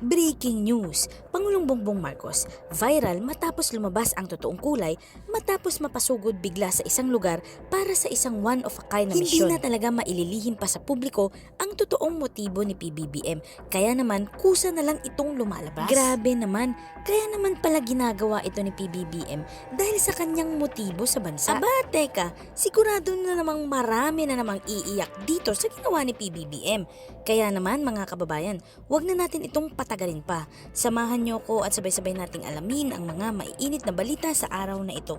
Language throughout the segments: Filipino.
Breaking news! Pangulong Bongbong Marcos, viral matapos lumabas ang totoong kulay matapos mapasugod bigla sa isang lugar para sa isang one-of-a-kind na misyon. Hindi na talaga maililihim pa sa publiko ang totoong motibo ni PBBM, kaya naman kusa na lang itong lumalabas. Grabe naman, kaya naman pala ginagawa ito ni PBBM dahil sa kanyang motibo sa bansa. Aba, teka, sigurado na namang marami na namang iiyak dito sa ginawa ni PBBM. Kaya naman mga kababayan, wag na natin itong patagalin pa. Samahan niyo ko at sabay-sabay nating alamin ang mga maiinit na balita sa araw na ito.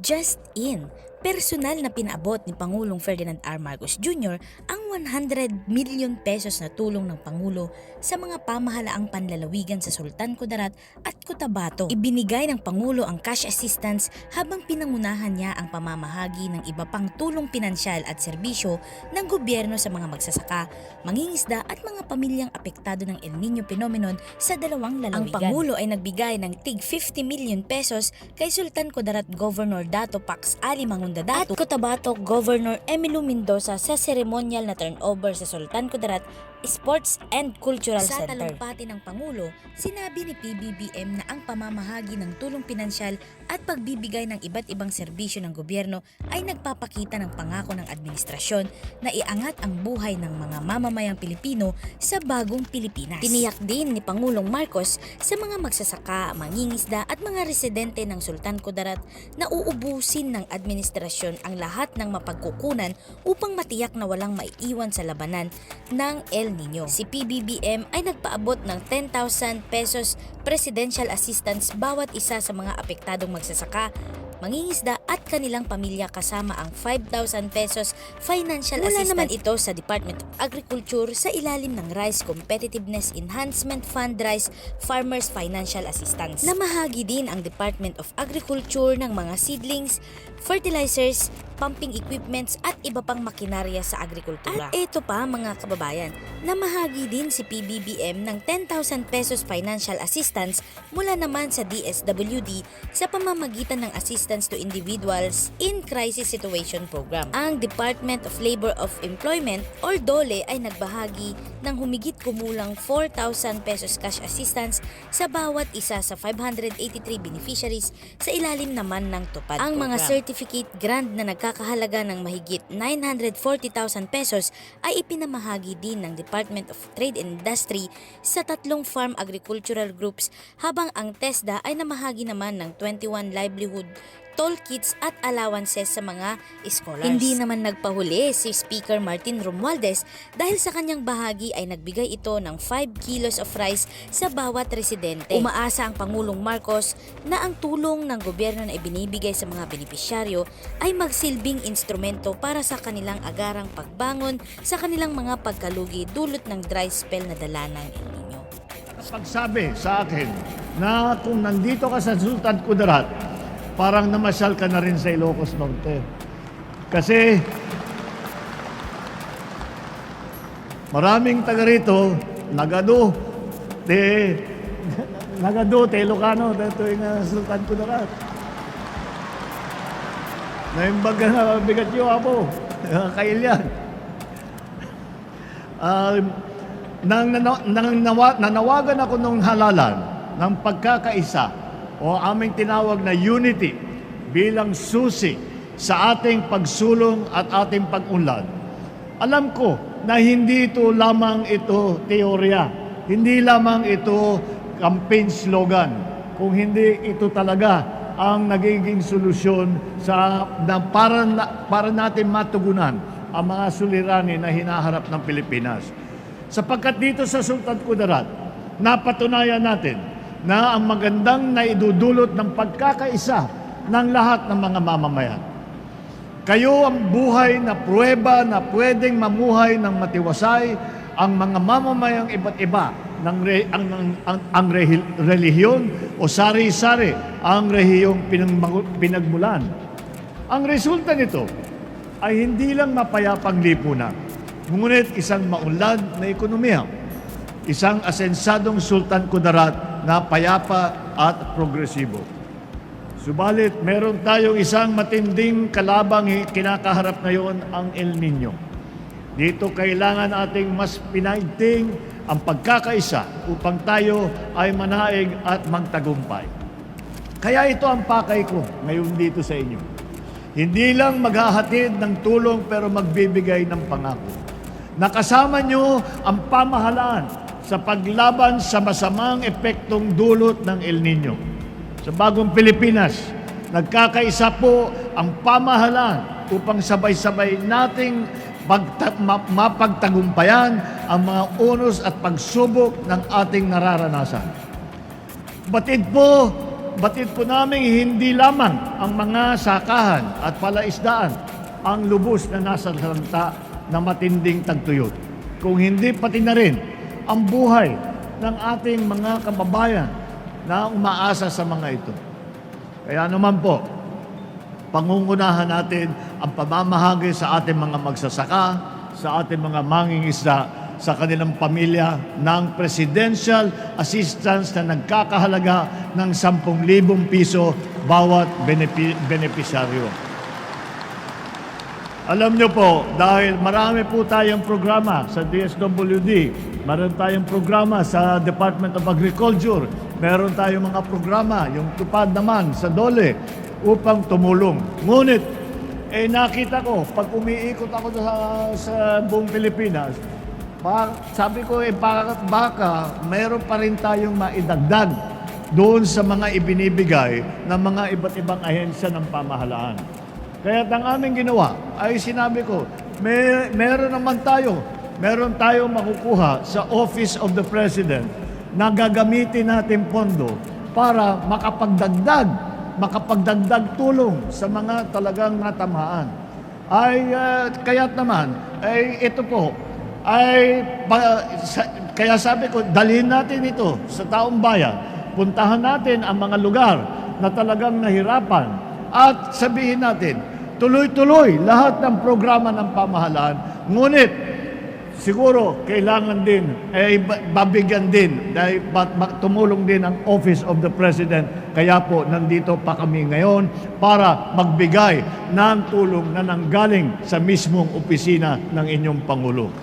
Just in, personal na pinaabot ni Pangulong Ferdinand R. Marcos Jr. ang 100 million pesos na tulong ng Pangulo sa mga pamahalaang panlalawigan sa Sultan Kudarat at Cotabato. Ibinigay ng Pangulo ang cash assistance habang pinangunahan niya ang pamamahagi ng iba pang tulong pinansyal at serbisyo ng gobyerno sa mga magsasaka, mangingisda at mga pamilyang apektado ng El Nino phenomenon sa dalawang lalawigan. Ang Pangulo ay nagbigay ng tig 50 million pesos kay Sultan Kudarat Governor Dato Pax Ali Mangundadato at Cotabato Governor Emilio Mendoza sa seremonyal na turnover sa Sultan Kudarat Sports and Cultural Center. Sa talumpati ng Pangulo, sinabi ni PBBM na ang pamamahagi ng tulong pinansyal at pagbibigay ng iba't ibang serbisyo ng gobyerno ay nagpapakita ng pangako ng administrasyon na iangat ang buhay ng mga mamamayang Pilipino sa bagong Pilipinas. Tiniyak din ni Pangulong Marcos sa mga magsasaka, mangingisda at mga residente ng Sultan Kudarat na uubusin ng administrasyon ang lahat ng mapagkukunan upang matiyak na walang maiiwan sa labanan ng El Nino. Si PBBM ay nagpaabot ng 10,000 pesos presidential assistance bawat isa sa mga apektadong magsasaka, mangingisda at kanilang pamilya kasama ang 5,000 pesos financial assistance. Mula naman ito sa Department of Agriculture sa ilalim ng Rice Competitiveness Enhancement Fund Rice Farmers Financial Assistance. Namahagi din ang Department of Agriculture ng mga seedlings, fertilizers, pumping equipments at iba pang makinarya sa agrikultura. At ito pa mga kababayan, namahagi din si PBBM ng 10,000 pesos financial assistance mula naman sa DSWD sa pamamagitan ng Assistance to Individuals in Crisis Situation Program. Ang Department of Labor of Employment or DOLE ay nagbahagi ng humigit kumulang 4,000 pesos cash assistance sa bawat isa sa 583 beneficiaries sa ilalim naman ng TUPAD Ang program. Mga certificate grant na nagkakahalaga ng mahigit 940,000 pesos ay ipinamahagi din ng Department of Trade and Industry sa 3 farm agricultural groups habang ang TESDA ay namahagi naman ng 21 livelihood toolkits at allowances sa mga scholars. Hindi naman nagpahuli si Speaker Martin Romualdez dahil sa kanyang bahagi ay nagbigay ito ng 5 kilos of rice sa bawat residente. Umaasa ang Pangulong Marcos na ang tulong ng gobyerno na ibinibigay sa mga benepisyaryo ay magsilbing instrumento para sa kanilang agarang pagbangon sa kanilang mga pagkalugi dulot ng dry spell na dala ng El Nino. Pagsabi sa akin na kung nandito ka sa Sultan Kudarat, parang namasyal ka na rin sa Ilocos Norte. Kasi maraming taga rito, nagado, Ilocano, dito yung Sultan Kudarat. Naimbag na bigat yung apo, kailyan. Nanawagan ako nung halalan ng pagkakaisa o aming tinawag na unity bilang susi sa ating pagsulong at ating pag-unlad. Alam ko na hindi ito lamang ito teorya, hindi lamang ito campaign slogan, kung hindi ito talaga ang nagiging solusyon para natin matugunan ang mga suliranin na hinaharap ng Pilipinas. Sapagkat dito sa Sultan Kudarat, napatunayan natin na ang magandang naidudulot ng pagkakaisa ng lahat ng mga mamamayan. Kayo ang buhay na pruweba na pwedeng mamuhay ng matiwasay ang mga mamamayang iba't iba ang relihiyon o sari-sari ang rehiyong pinagmulan. Ang resulta nito ay hindi lang mapayapang lipunan, ngunit isang maunlad na ekonomiya, isang asensadong Sultan Kudarat na payapa at progresibo. Subalit, meron tayong isang matinding kalabang kinakaharap ngayon, ang El Nino. Dito kailangan ating mas pinaigting ang pagkakaisa upang tayo ay manaig at magtagumpay. Kaya ito ang pakay ko ngayon dito sa inyo. Hindi lang maghahatid ng tulong pero magbibigay ng pangako. Nakasama nyo ang pamahalaan sa paglaban sa masamang epektong dulot ng El Nino. Sa bagong Pilipinas, nagkakaisa po ang pamahalaan upang sabay-sabay nating mapagtagumpayan ang mga unos at pagsubok ng ating nararanasan. Batid po namin hindi lamang ang mga sakahan at palaisdaan ang lubos na nasa salanta na matinding tagtuyot, kung hindi pati na rin ang buhay ng ating mga kababayan na umaasa sa mga ito. Kaya naman po, pangungunahan natin ang pamamahagi sa ating mga magsasaka, sa ating mga mangingisda, sa kanilang pamilya ng presidential assistance na nagkakahalaga ng 10,000 piso bawat benepisyaryo. Alam nyo po, dahil marami po tayong programa sa DSWD, meron tayong programa sa Department of Agriculture, meron tayong mga programa, yung tupad naman sa DOLE, upang tumulong. Ngunit, nakita ko, pag umiikot ako sa buong Pilipinas, sabi ko, baka meron pa rin tayong maidagdag doon sa mga ibinibigay ng mga iba't ibang ahensya ng pamahalaan. Kaya ang aming ginawa ay sinabi ko, meron tayong makukuha sa Office of the President na gagamitin natin pondo para makapagdagdag tulong sa mga talagang natamaan. Kaya't naman, ito po, kaya sabi ko, dalhin natin ito sa taong bayan. Puntahan natin ang mga lugar na talagang nahirapan at sabihin natin, tuloy-tuloy lahat ng programa ng pamahalaan, ngunit siguro kailangan din, babigyan din, dahil tumulong din ang Office of the President. Kaya po, nandito pa kami ngayon para magbigay ng tulong na nanggaling sa mismong opisina ng inyong Pangulo.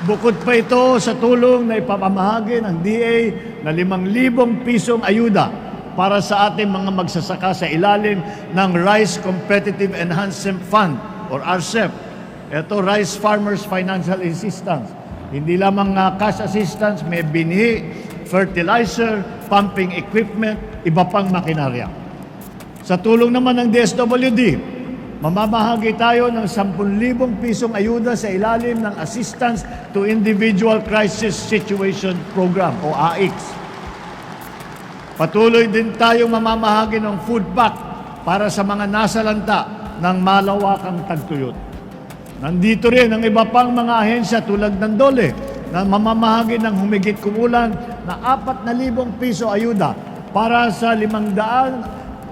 Bukod pa ito sa tulong na ipamamahagi ng DA na 5,000 pisong ayuda para sa ating mga magsasaka sa ilalim ng Rice Competitive Enhancement Fund or RCEP. Ito, Rice Farmers Financial Assistance. Hindi lamang cash assistance, may binhi, fertilizer, pumping equipment, iba pang makinarya. Sa tulong naman ng DSWD, mamamahagi tayo ng 10,000 pisong ayuda sa ilalim ng Assistance to Individual Crisis Situation Program o AICS. Patuloy din tayong mamamahagi ng food pack para sa mga nasalanta ng malawakang tagtuyot. Nandito rin ang iba pang mga ahensya tulad ng DOLE na mamamahagi ng humigit kumulang na 4,000 piso ayuda para sa 583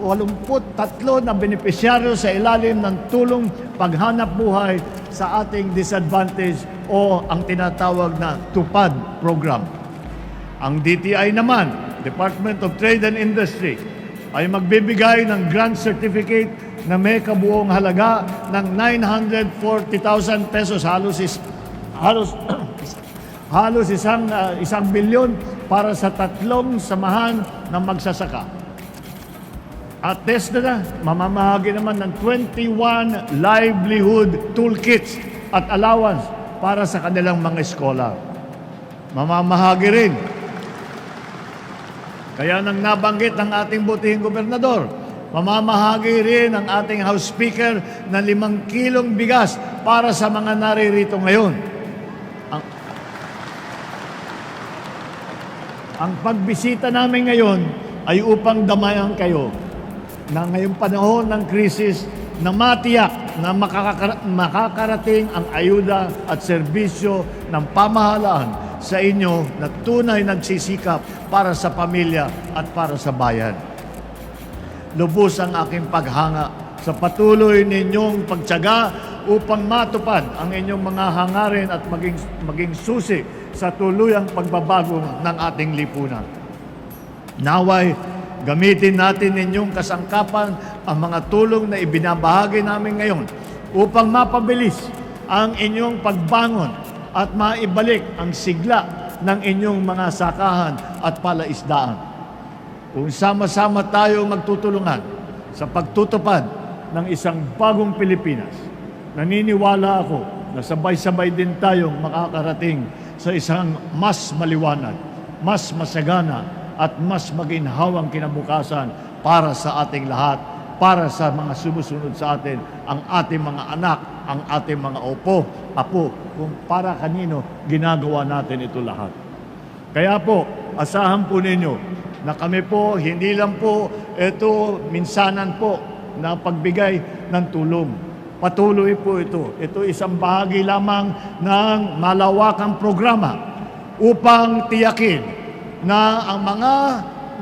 na benepisyaryo sa ilalim ng tulong paghanap buhay sa ating disadvantage o ang tinatawag na TUPAD program. Ang DTI naman, Department of Trade and Industry, ay magbibigay ng grant certificate na may kabuong halaga ng 940,000 pesos, halos isang bilyon para sa 3 samahan ng magsasaka. At mamamahagi naman ng 21 livelihood toolkits at allowance para sa kanilang mga eskola. Mamamahagi rin. Kaya nang nabanggit ng ating butihing gobernador, mamamahagi rin ang ating House Speaker ng 5 kilong bigas para sa mga naririto ngayon. Ang pagbisita namin ngayon ay upang damayan kayo na ngayong panahon ng krisis na matiyak na makakarating ang ayuda at serbisyo ng pamahalaan sa inyo na tunay nagsisikap para sa pamilya at para sa bayan. Lubos ang aking paghanga sa patuloy ninyong pagtiyaga upang matupad ang inyong mga hangarin at maging susi sa tuluyang pagbabago ng ating lipunan. Naway, gamitin natin ninyong kasangkapan ang mga tulong na ibinabahagi namin ngayon upang mapabilis ang inyong pagbangon at maibalik ang sigla ng inyong mga sakahan at palaisdaan. Kung sama-sama tayo magtutulungan sa pagtutupad ng isang bagong Pilipinas, naniniwala ako na sabay-sabay din tayong makakarating sa isang mas maliwanag, mas masagana at mas maginhawang kinabukasan para sa ating lahat, para sa mga sumusunod sa atin, ang ating mga anak, ang ating mga apo, kung para kanino ginagawa natin ito lahat. Kaya po, asahan po ninyo na kami po, hindi lang po ito minsanan po na pagbigay ng tulong. Patuloy po ito. Ito isang bahagi lamang ng malawakang programa upang tiyakin na ang mga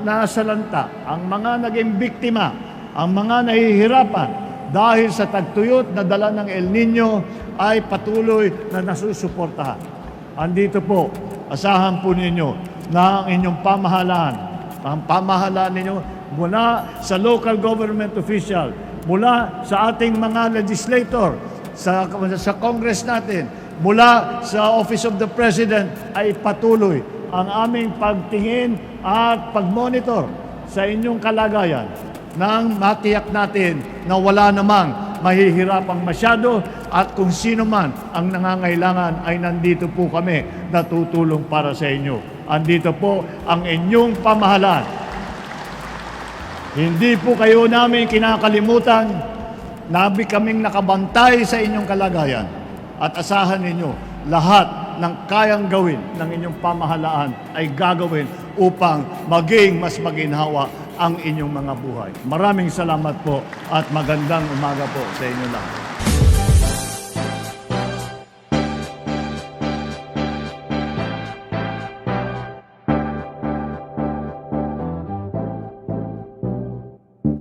nasalanta, ang mga naging biktima, ang mga nahihirapan dahil sa tagtuyot na dala ng El Nino ay patuloy na nasusuportahan. Andito po, asahan po ninyo na ang inyong pamahalaan, ang pamahalaan ninyo mula sa local government official, mula sa ating mga legislator, sa Congress natin, mula sa Office of the President ay patuloy ang aming pagtingin at pagmonitor sa inyong kalagayan nang matiyak natin na wala namang mahihirapang masyado at kung sino man ang nangangailangan ay nandito po kami na tutulong para sa inyo. Andito po ang inyong pamahalaan. Hindi po kayo namin kinakalimutan, nabi kaming nakabantay sa inyong kalagayan at asahan ninyo lahat ng kayang gawin ng inyong pamahalaan ay gagawin upang maging mas maginhawa ang inyong mga buhay. Maraming salamat po at magandang umaga po sa inyo lahat.